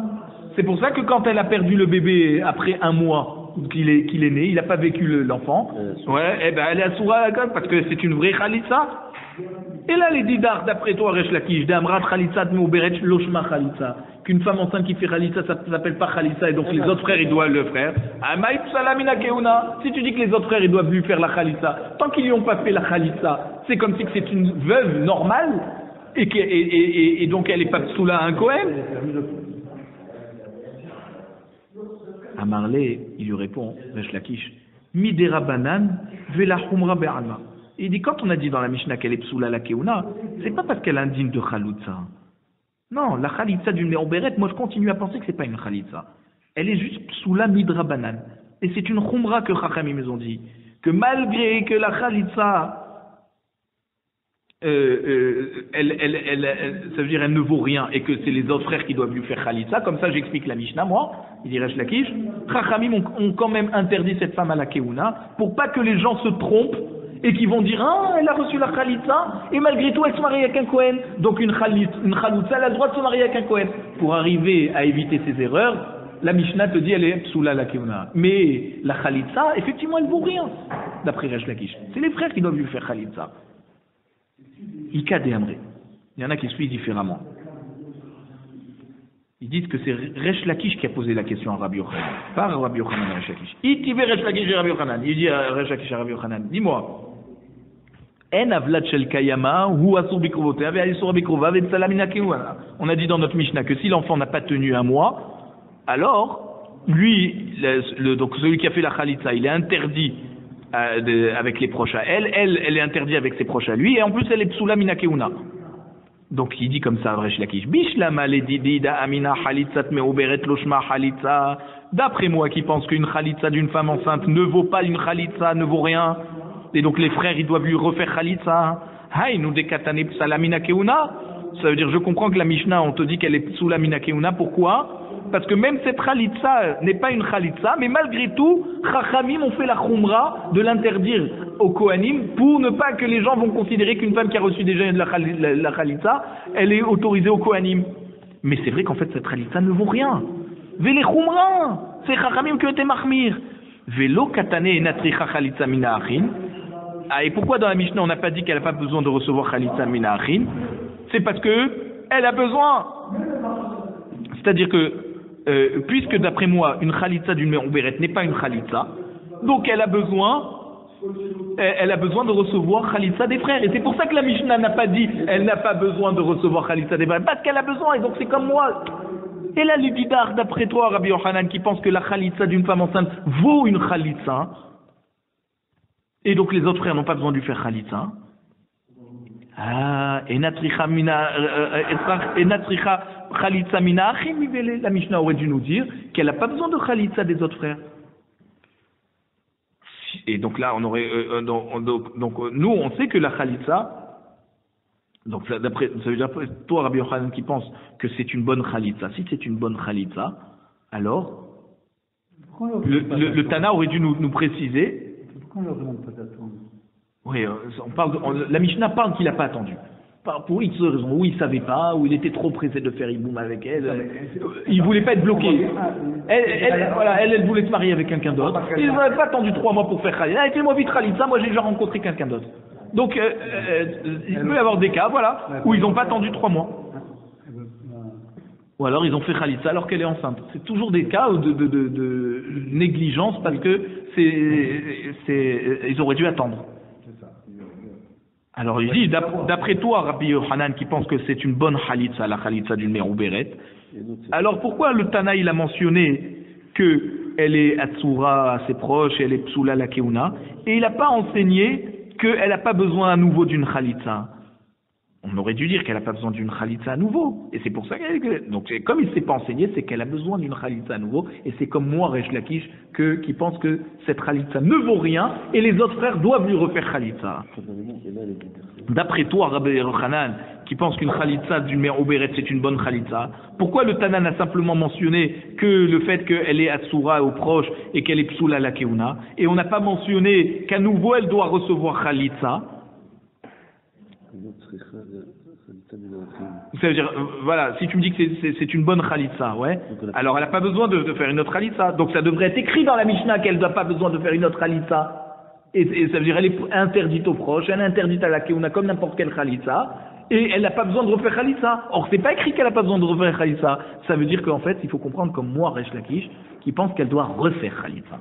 C'est pour ça que quand elle a perdu le bébé après un mois qu'il est né, il n'a pas vécu l'enfant, ouais, eh ben elle est assoura à la gueule, parce que c'est une vraie Khalitsa. Et là, les didars, d'après toi, Resh Lakish, d'Amrat Khalitsa, Me'uberet Loshma Khalitsa, qu'une femme enceinte qui fait Khalitsa, ça s'appelle pas Khalitsa, et donc les autres frères, ils doivent le faire. Amaït Salamina Keuna, si tu dis que les autres frères, ils doivent lui faire la Khalitsa, tant qu'ils lui ont pas fait la Khalitsa, c'est comme si c'est une veuve normale, et donc elle est pas psoula à un Kohen. Amarlé, il lui répond, Resh Lakish, Midera Banan, Vela Humra Be'alma. Il dit, quand on a dit dans la Mishnah qu'elle est psoula la keuna, c'est pas parce qu'elle est indigne de chalitza. Non, la chalitza d'une me'oberet, moi je continue à penser que c'est pas une chalitza. Elle est juste psoula midra banan. Et c'est une khumra que Chachamim ils ont dit. Que malgré que la chalitza, ça veut dire elle ne vaut rien et que c'est les autres frères qui doivent lui faire chalitza, comme ça j'explique la Mishnah, moi, il dit Resh Lakish, Chachamim ont quand même interdit cette femme à la keuna pour pas que les gens se trompent et qui vont dire, ah, elle a reçu la Khalitsa, et malgré tout, elle se marie avec un Kohen. Donc une Khalitsa, elle a le droit de se marier avec un Kohen. Pour arriver à éviter ces erreurs, la Mishnah te dit, elle est psoula la keuna. Mais la Khalitsa, effectivement, elle vaut rien, d'après Resh Lakish. C'est les frères qui doivent lui faire Khalitsa. Ika de Amré. Il y en a qui expliquent différemment. Ils disent que c'est Resh Lakish qui a posé la question à Rabbi Yochanan, pas Rabbi Yochanan à Resh Lakish. Itivé Resh Lakish et Rabbi Yochanan. Il dit à Resh Lakish et Rabbi Yochanan, dis-moi, En avlat shel kayama hu asur bikrovotea ve asur bikrova ve tsalamina keuna. On a dit dans notre Mishnah que si l'enfant n'a pas tenu un mois, alors lui, donc celui qui a fait la khalitza, il est interdit avec les proches à elle est interdite avec ses proches à lui, et en plus elle est psoula mina keuna. Donc il dit comme ça, Resh Lakish, Bishlama ledidi da amina khalitzat me'uberet loshma khalitza. D'après moi qui pense qu'une khalitza d'une femme enceinte ne vaut pas une khalitza, ne vaut rien, et donc les frères ils doivent lui refaire khalitza. Hay nous dekatane psalamina keuna. Ça veut dire je comprends que la Mishnah on te dit qu'elle est psoula mina keuna. Pourquoi? Parce que même cette khalitza n'est pas une khalitza, mais malgré tout, Chachamim ont fait la khumra de l'interdire au Kohanim pour ne pas que les gens vont considérer qu'une femme qui a reçu déjà la khalitza, elle est autorisée au Kohanim. Mais c'est vrai qu'en fait cette khalitza ne vaut rien. Vele khumra, c'est Chachamim qui ont été mahmir. Velo katane enatricha khalitza mina achin. Ah, et pourquoi dans la Mishnah on n'a pas dit qu'elle n'a pas besoin de recevoir khalitza mina achin? C'est parce que elle a besoin. C'est-à-dire que puisque d'après moi, une khalitza d'une me'uberet n'est pas une khalitza, donc elle a besoin de recevoir khalitza des frères. Et c'est pour ça que la Mishnah n'a pas dit elle n'a pas besoin de recevoir khalitza des frères, parce qu'elle a besoin, et donc c'est comme moi. Et là, le didar, d'après toi, Rabbi Yochanan, qui pense que la khalitza d'une femme enceinte vaut une khalitza, et donc les autres frères n'ont pas besoin de lui faire khalitza. Ah, enatricha khalitza mina achim, la Mishnah aurait dû nous dire qu'elle n'a pas besoin de khalitza des autres frères. Et donc là, on aurait, donc nous, on sait que la khalitza, donc d'après, ça veut dire toi, Rabbi Yochanan, qui pense que c'est une bonne khalitza. Si c'est une bonne khalitza, alors le Tana aurait dû nous préciser. Pourquoi on leur demande pas d'attendre? Oui, la Mishnah parle qu'il n'a pas attendu. Pour X raisons, ou il ne savait pas, ou il était trop pressé de faire Iboum avec elle. Il ne voulait pas être bloqué. Elle voulait se marier avec quelqu'un d'autre. Il n'avait pas attendu 3 mois pour faire Khalitza. Fais-moi vite Khalitza, moi j'ai déjà rencontré quelqu'un d'autre. Donc, il peut y avoir des cas, voilà, où ils n'ont pas attendu 3 mois. Ou alors ils ont fait Khalitza alors qu'elle est enceinte. C'est toujours des cas de négligence parce que ils auraient dû attendre. Alors il dit, d'après toi, Rabbi Yochanan, qui pense que c'est une bonne khalitza, la khalitza d'une me'uberet, alors pourquoi le Tana il a mentionné qu'elle est atsura à ses proches, elle est psoula la keuna, et il n'a pas enseigné qu'elle n'a pas besoin à nouveau d'une khalitza? On aurait dû dire qu'elle n'a pas besoin d'une khalitza à nouveau. Et c'est pour ça qu'elle... Donc comme il ne s'est pas enseigné, c'est qu'elle a besoin d'une khalitza à nouveau. Et c'est comme moi, Resh Lakish, qui pense que cette khalitza ne vaut rien et les autres frères doivent lui refaire khalitza. D'après toi, Rabbi Yochanan, qui pense qu'une khalitsa d'une mère obéret c'est une bonne khalitsa, pourquoi le Tana n'a simplement mentionné que le fait qu'elle est Atsura aux proches et qu'elle est Psoula la Keuna, et on n'a pas mentionné qu'à nouveau elle doit recevoir khalitsa? Ça veut dire, voilà, si tu me dis que c'est une bonne khalitsa, ouais, alors elle n'a pas besoin de faire une autre khalitsa. Donc ça devrait être écrit dans la Mishnah qu'elle n'a pas besoin de faire une autre khalitsa. Et ça veut dire elle est interdite aux proches, elle est interdite à la keuna comme n'importe quelle khalitsa, et elle n'a pas besoin de refaire khalitsa. Or c'est pas écrit qu'elle n'a pas besoin de refaire khalitsa. Ça veut dire qu'en fait il faut comprendre comme moi Resh Lakish qui pense qu'elle doit refaire khalitsa.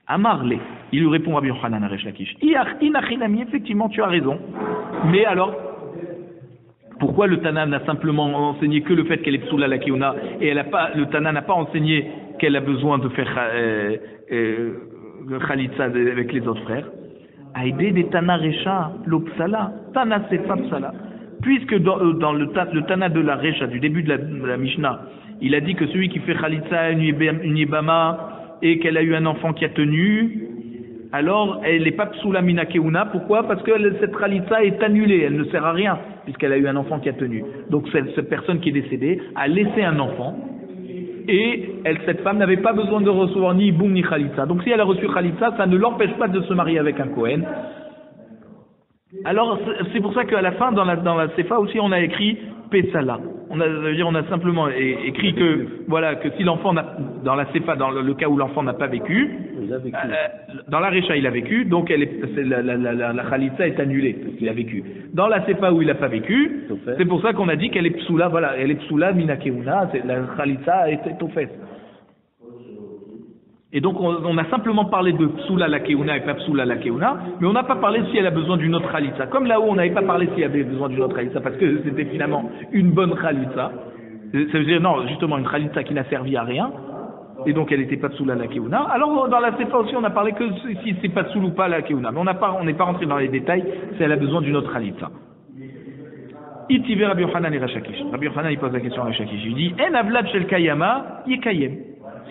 Amarle, il lui répond Rabbi Yochanan à Resh Lakish. Inachinami, effectivement tu as raison, mais alors pourquoi le Tana n'a simplement enseigné que le fait qu'elle est psoula la keuna et le Tana n'a pas enseigné qu'elle a besoin de faire khalitsa avec les autres frères? Aïdé des Tana Recha, l'Opsala, Tana Sefa Psala. Puisque dans le Tana de la Recha, du début de la Mishnah, il a dit que celui qui fait khalitsa une Yibama et qu'elle a eu un enfant qui a tenu, alors elle n'est pas psoula mina keuna. Pourquoi? Parce que cette khalitsa est annulée, elle ne sert à rien, puisqu'elle a eu un enfant qui a tenu. Donc cette personne qui est décédée a laissé un enfant, et cette femme n'avait pas besoin de recevoir ni iboum ni khalitsa. Donc si elle a reçu khalitsa, ça ne l'empêche pas de se marier avec un Kohen. Alors c'est pour ça qu'à la fin, dans la Sefa aussi, on a écrit Pesala. On a simplement écrit que voilà, que si l'enfant dans la Sefa, dans le cas où l'enfant n'a pas vécu, dans la Recha il a vécu, donc la khalitsa est annulée parce qu'il a vécu. Dans la Sefa où il n'a pas vécu, c'est pour ça qu'on a dit qu'elle est psoula, voilà, elle est psoula mina keuna, la khalitsa est au fait. Et donc on a simplement parlé de psoula la keuna et pas psoula la keuna, mais on n'a pas parlé si elle a besoin d'une autre khalitsa. Comme là-haut on n'avait pas parlé si elle avait besoin d'une autre khalitsa parce que c'était finalement une bonne khalitsa. Ça veut dire non, justement une khalitsa qui n'a servi à rien. Et donc elle n'était pas psoula la keuna. Alors dans la sefa aussi on a parlé que si c'est pas psoula ou pas la keuna, mais on n'est pas rentré dans les détails si elle a besoin d'une autre khalitsa. Itivé Rabbi Yochanan et Rashakish. Rabbi Yochanan il pose la question à Rashakish. Il dit En avlad shel kayama yekayem.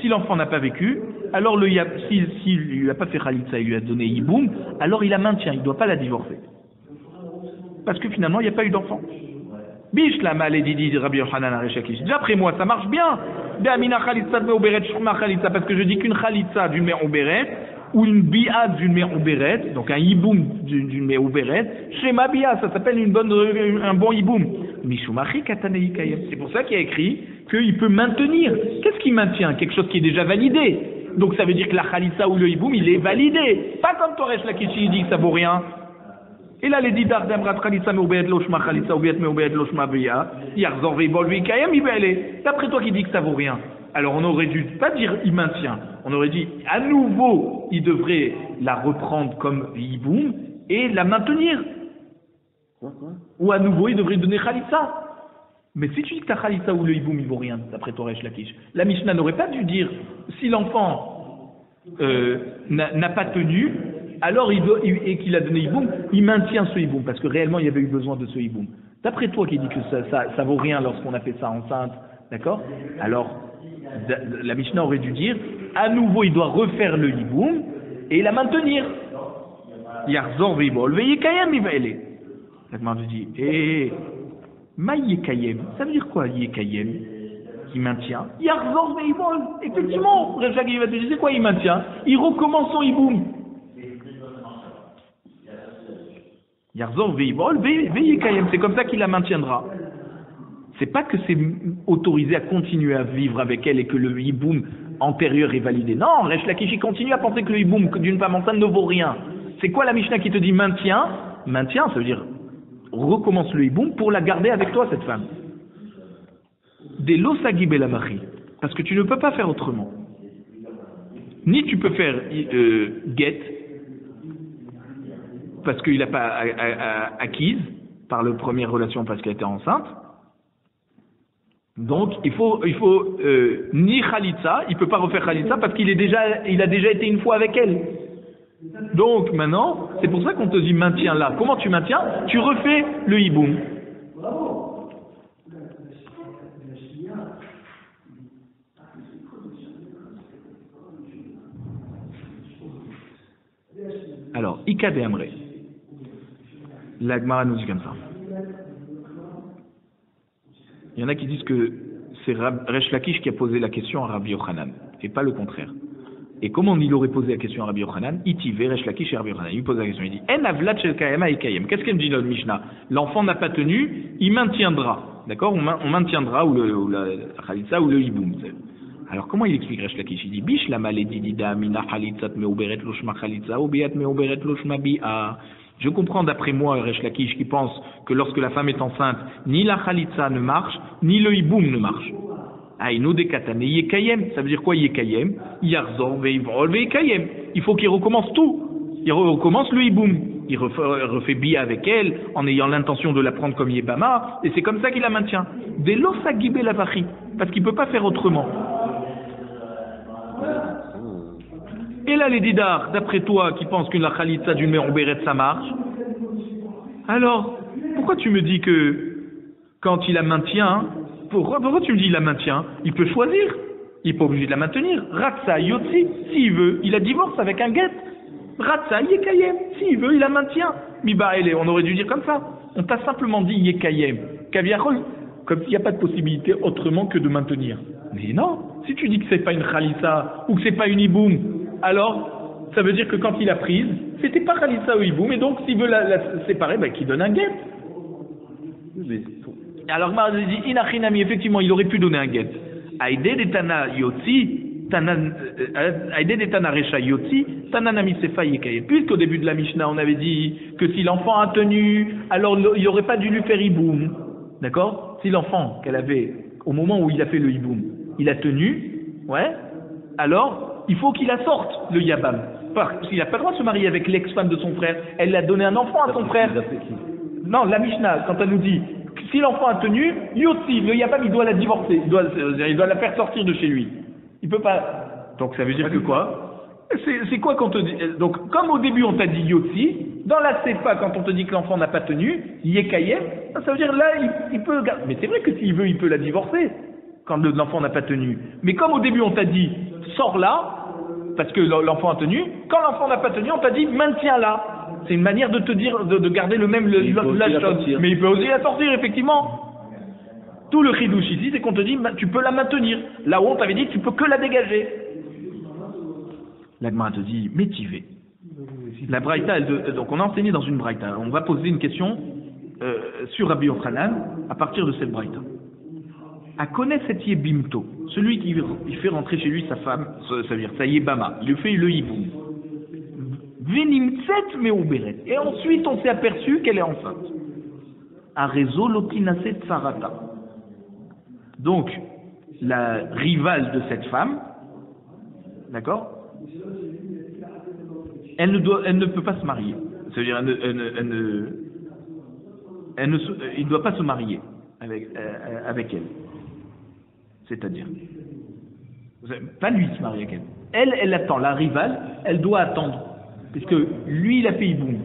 Si l'enfant n'a pas vécu, alors s'il lui a pas fait khalitsa, il lui a donné yiboum, alors il la maintient, il ne doit pas la divorcer. Parce que finalement, il n'y a pas eu d'enfant. Bish la malédie Rabbi Yochanan Areshakish. D'après moi, ça marche bien. Parce que je dis qu'une khalitsa d'une mère obéret, ou une bi'a d'une mère obéret, donc un yiboum d'une mère obéret, shema bi'a, ça s'appelle un bon yiboum. C'est pour ça qu'il y a écrit qu'il peut maintenir. Qu'est-ce qui maintient? Quelque chose qui est déjà validé. Donc ça veut dire que la khalitsa ou le hiboum, il est validé. Pas comme Toresh Lakishi dit que ça vaut rien. Et là, les didar d'Amrat khalitsa me'obeyet loshma khalitsa obeyet me'obeyet loshma beya, yarzor ve'ibol ve'ikayem ibele. D'après toi qui dis que ça vaut rien. Alors on aurait dû pas dire il maintient. On aurait dit à nouveau il devrait la reprendre comme hiboum et la maintenir. Ou à nouveau il devrait donner khalitsa. Mais si tu dis que ta khalitsa ou le hiboum il vaut rien, d'après Toresh Lakish, la Mishnah n'aurait pas dû dire si l'enfant n'a pas tenu, alors et qu'il a donné hiboum, il maintient ce hiboum, parce que réellement il y avait eu besoin de ce hiboum. D'après toi qui dis que ça vaut rien lorsqu'on a fait ça enceinte, d'accord? Alors la Mishnah aurait dû dire à nouveau il doit refaire le hiboum et la maintenir. Yarzor veibol veikayem ivele. La Gemara dit Ma yekayem, ça veut dire quoi yekayem? Qui maintient. Yarzor veibol. Effectivement, Rachak il va te dire c'est quoi il maintient? Il recommence son hiboum. Yarzor veibol veikayem, c'est comme ça qu'il la maintiendra. C'est pas que c'est autorisé à continuer à vivre avec elle et que le hiboum antérieur est validé. Non, Resh Lakishi continue à penser que le hiboum d'une femme enceinte ne vaut rien. C'est quoi la Mishnah qui te dit maintien? Maintien, ça veut dire recommence le hiboum pour la garder avec toi, cette femme. Des losagi belamachi, parce que tu ne peux pas faire autrement. Ni tu peux faire get, parce qu'il n'a pas acquise par la première relation parce qu'elle était enceinte. Donc il faut ni khalitsa, il peut pas refaire khalitsa parce il a déjà été une fois avec elle. Donc maintenant, c'est pour ça qu'on te dit maintiens là. Comment tu maintiens? Tu refais le hiboum. Alors, Ika de Amre. La Gemara nous dit comme ça. Il y en a qui disent que c'est Resh Lakish qui a posé la question à Rabbi Yochanan, et pas le contraire. Et comment il aurait posé la question à Rabbi Yochanan? Itivé, Resh Lakish et Rabbi Yochanan. Il lui pose la question, il dit En avlat shel kayama et kayem. Qu'est-ce qu'elle me dit dans le Mishnah? L'enfant n'a pas tenu, il maintiendra. D'accord? On maintiendra ou la khalitza ou le hiboum. Alors comment il explique Resh Lakish? Il dit Bish la malédie dida mina khalitzat meuberet loshma khalitza ou biat meuberet loshma bi'a. Je comprends d'après moi Resh Lakish qui pense que lorsque la femme est enceinte, ni la khalitza ne marche, ni le hiboum ne marche. Aïno de katane yekayem. Ça veut dire quoi yekayem? Yarzor veivrol veikayem. Il faut qu'il recommence tout. Il recommence le hiboum. Il refait bia avec elle en ayant l'intention de la prendre comme yebama, et c'est comme ça qu'il la maintient. Des losagibé la vachi, parce qu'il ne peut pas faire autrement. Et là les didars, d'après toi qui penses qu'une la khalitza d'une mère en béret ça marche, alors pourquoi tu me dis que quand il la maintient, pourquoi tu me dis il la maintient? Il peut choisir, il n'est pas obligé de la maintenir. Ratsa yotzi, s'il veut, il a divorce avec un guet. Ratsa yekayem, s'il veut, il la maintient. Miba ele, on aurait dû dire comme ça. On t'a simplement dit yekayem, kaviarol, comme s'il n'y a pas de possibilité autrement que de maintenir. Mais non, si tu dis que c'est pas une khalitza ou que c'est pas une hiboum, alors ça veut dire que quand il a prise, c'était pas khalitza ou hiboum, et donc s'il veut la séparer, ben qu'il donne un guet. Alors Mar dit inachinami, effectivement, il aurait pu donner un guet. Aïdé de Tana Yotzi, Aïdé de Tana Recha Yotzi, Tananami Sefa Yekaye. Puisqu'au début de la Mishnah, on avait dit que si l'enfant a tenu, alors il n'aurait pas dû lui faire hiboum. D'accord? Si l'enfant qu'elle avait, au moment où il a fait le hiboum, il a tenu, ouais, alors il faut qu'il la sorte, le yabam. Parce qu'il n'a pas le droit de se marier avec l'ex-femme de son frère. Elle a donné un enfant à son frère. Non, la Mishnah, quand elle nous dit si l'enfant a tenu, Yotzi, le Yabam, il doit la divorcer, il doit la faire sortir de chez lui. Il peut pas. Donc ça veut dire que quoi? C'est quoi qu'on te dit? Donc comme au début on t'a dit Yotzi, dans la Sefa, quand on te dit que l'enfant n'a pas tenu, Yekayem, ça veut dire là, il peut garder. Mais c'est vrai que s'il veut, il peut la divorcer, quand l'enfant n'a pas tenu. Mais comme au début on t'a dit, sors là, parce que l'enfant a tenu, quand l'enfant n'a pas tenu, on t'a dit, maintiens-la. C'est une manière de te dire, de garder le même la chose. Mais il peut aussi la sortir, effectivement. Tout le chidouche ici, c'est qu'on te dit, tu peux la maintenir. Là où on t'avait dit, tu peux que la dégager. L'Agmara te dit, métivé. La braïta, donc on a enseigné dans une braïta. On va poser une question sur Rabbi Yochanan à partir de cette braïta. À connaître cet yébimto, celui qui fait rentrer chez lui sa femme, ça veut dire sa yébama, il lui fait le hiboum. Venimtset meuberet. Et ensuite on s'est aperçu qu'elle est enceinte. Arezo lotinaset sarata. Donc la rivale de cette femme, d'accord, elle ne peut pas se marier. C'est-à-dire il ne doit pas se marier avec elle. C'est-à-dire pas lui se marier avec elle. Elle attend. La rivale, elle doit attendre. Puisque lui, il a fait hiboum.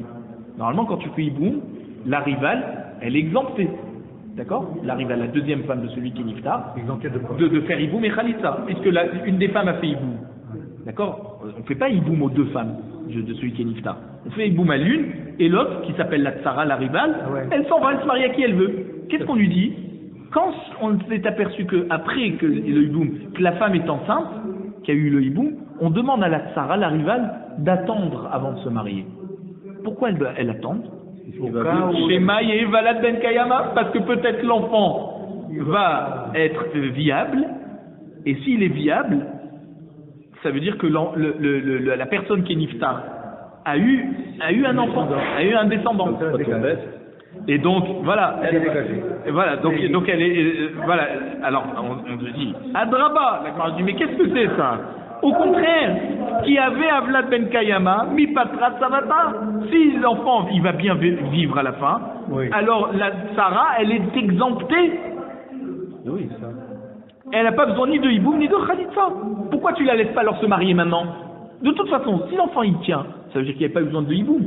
Normalement, quand tu fais hiboum, la rivale, elle est exemptée. D'accord? La rivale, la deuxième femme de celui qui est niftar, de faire hiboum et khalitza. Puisque une des femmes a fait hiboum. D'accord? On ne fait pas hiboum aux deux femmes de celui qui est niftar. On fait hiboum à l'une, et l'autre, qui s'appelle la tsara, la rivale, elle s'en va, elle se marie à qui elle veut. Qu'est-ce qu'on lui dit? Quand on s'est aperçu qu'après que le hiboum, que la femme est enceinte, qui a eu le hiboum, on demande à la tsara, la rivale, d'attendre avant de se marier. Pourquoi elle attend? Shemaye valad ben kayama, parce que peut-être l'enfant va être viable, et s'il est viable, ça veut dire que la personne qui est niftar a eu un enfant, a eu un descendant. Et donc voilà, elle est dégagée. Et voilà, donc elle est voilà. Alors on te dit Adraba, la dit mais qu'est-ce que c'est ça? Au contraire, qui avait Avlad ben Kayama, mi patrat savata. Si l'enfant il va bien vivre à la fin, oui. Alors la Sarah elle est exemptée. Oui, ça. Elle n'a pas besoin ni de hiboum ni de khalitza. Pourquoi tu la laisses pas alors se marier maintenant? De toute façon, si l'enfant il tient, ça veut dire qu'il n'y a pas besoin de hiboum.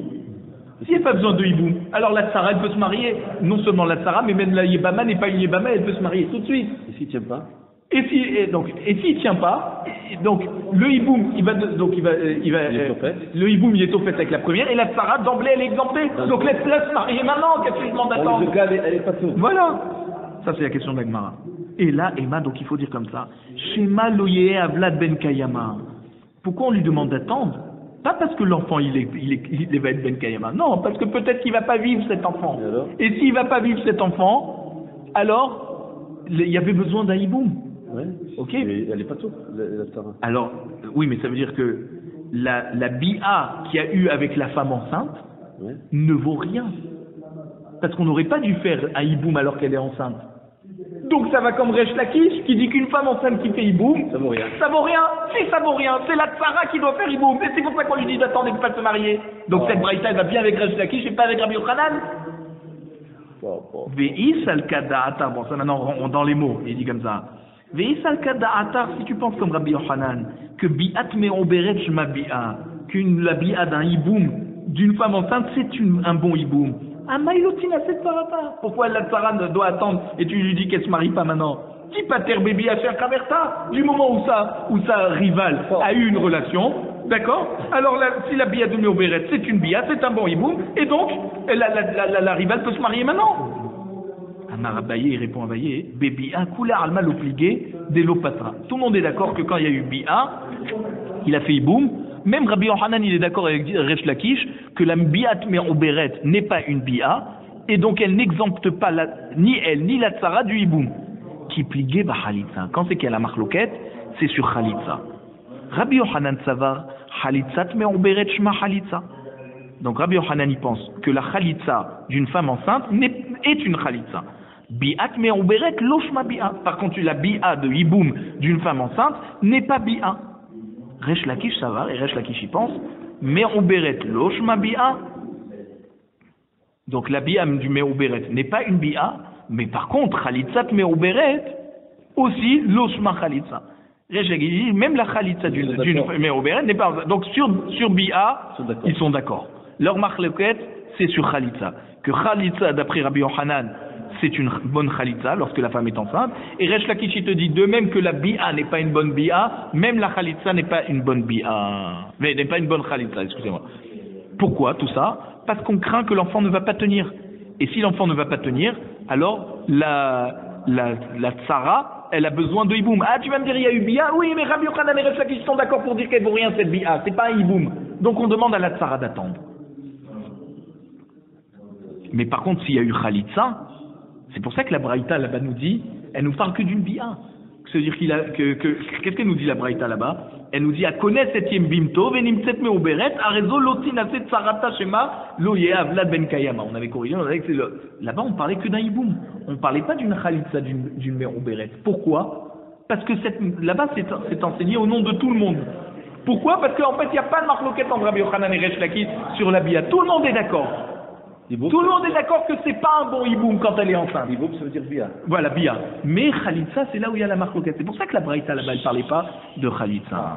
S'il n'y a pas besoin de hiboum, alors la tsara, elle peut se marier. Non seulement la tsara, mais même la yébama n'est pas une yébama, elle peut se marier tout de suite. Et s'il ne tient pas? Et s'il tient pas, donc le hiboum, le hiboum il est au fait avec la première, et la tsara d'emblée elle est exemptée. Donc laisse-la se marier maintenant, qu'est-ce que tu demandes d'attendre? Le cas, elle est pas tout. Voilà. Ça, c'est la question de la Gemara. Et là, Emma, donc il faut dire comme ça. Shema loye avlad ben kayama. Pourquoi on lui demande d'attendre? Pas parce que l'enfant, il va être ben kayama. Non, parce que peut-être qu'il va pas vivre cet enfant. Et s'il va pas vivre cet enfant, alors, il y avait besoin d'un hiboum. Ouais. Ok. Et elle est pas tôt, la Sarah. Alors, oui, mais ça veut dire que la bi'a qu'il y a eu avec la femme enceinte ne vaut rien. Parce qu'on n'aurait pas dû faire un hiboum alors qu'elle est enceinte. Donc ça va comme Resh Lakish qui dit qu'une femme enceinte qui fait hiboum, ça vaut rien. Ça vaut rien. Si ça vaut rien, c'est la tsara qui doit faire hiboum. Et c'est pour ça qu'on lui dit d'attendre et de ne pas se marier. Donc cette braïta, elle va bien avec Resh Lakish et pas avec Rabbi Yochanan. Ve'is al-kada'atar. Bon, ça maintenant, on dans les mots, il dit comme ça. Ve'is al-kada'atar, si tu penses comme Rabbi Yochanan, que bi'at me'oberet shma bi'a, la bi'a d'un hiboum, d'une femme enceinte, c'est un bon hiboum. Pourquoi la tsara doit attendre et tu lui dis qu'elle se marie pas maintenant? Qui pater bébé a fait un kaverta du moment où sa rivale a eu une relation, d'accord? Alors si la bia de Meoberet c'est une bia, c'est un bon hiboum, et donc la rivale peut se marier maintenant. Amar Abaye répond Abaye, bébé a coulé alma l'obligé de l'opatra. Tout le monde est d'accord que quand il y a eu bia, il a fait hiboum. Même Rabbi Yochanan, il est d'accord avec Resh Lakish que la bi'at me'oberet n'est pas une bi'a, et donc elle n'exempte pas ni elle ni la tsara du hiboum. Qui pligé ba khalitza. Quand c'est qu'il y a la marloquette, c'est sur khalitza. Rabbi Yochanan savar khalitzat me'oberet shma khalitza. Donc Rabbi Yochanan, il pense que la khalitza d'une femme enceinte est une khalitza. Bi'at me'oberet lo shma bi'a. Par contre, la bi'a de hiboum d'une femme enceinte n'est pas bi'a. Resh Lakish savar, et Resh Lakish y pense, me'oberet lo shma bi'a. Donc la bi'a du me'oberet n'est pas une bi'a, mais par contre, khalitzat me'oberet, aussi lo shma khalitza. Resh Lakish dit, même la khalitza d'une me'oberet n'est pas. Donc sur bi'a, ils sont d'accord. Leur marloquette, c'est sur khalitza. Que khalitza, d'après Rabbi Yochanan, c'est une bonne khalitza lorsque la femme est enceinte. Et Resh Lakish te dit de même que la bi'a n'est pas une bonne bi'a, même la khalitza n'est pas une bonne bi'a. Mais n'est pas une bonne khalitza, excusez-moi. Pourquoi tout ça? Parce qu'on craint que l'enfant ne va pas tenir. Et si l'enfant ne va pas tenir, alors la tsara, elle a besoin de hiboum. Ah, tu vas me dire, il y a eu bi'a? Oui, mais Rabbi Yochanan et Resh Lakish sont d'accord pour dire qu'elle vaut rien cette bi'a. C'est pas un hiboum. Donc on demande à la tsara d'attendre. Mais par contre, s'il y a eu khalitza, c'est pour ça que la Braïta là-bas nous dit, elle nous parle que d'une bi'a. C'est-à-dire qu'est-ce qu'elle nous dit la Braïta là-bas? Elle nous dit à connaître septième bimto, venimtset meoberet, arezo lotinase tsarata shema, loye avlad ben kayama. On avait corrigé, on avait que là-bas on parlait que d'un hiboum. On ne parlait pas d'une khalitza, d'une meoberet. Pourquoi? Parce que là-bas c'est enseigné au nom de tout le monde. Pourquoi? Parce qu'en fait il n'y a pas de marloquette entre Rabbi Yochanan et Resh Lakish sur la bi'a. Tout le monde est d'accord. Tout le monde est d'accord que c'est pas un bon hiboum quand elle est enceinte. Hiboum, ça veut dire bi'a. Voilà, bi'a. Mais khalitza, c'est là où il y a la marloquette. C'est pour ça que la Braïta là-bas, elle parlait pas de khalitza.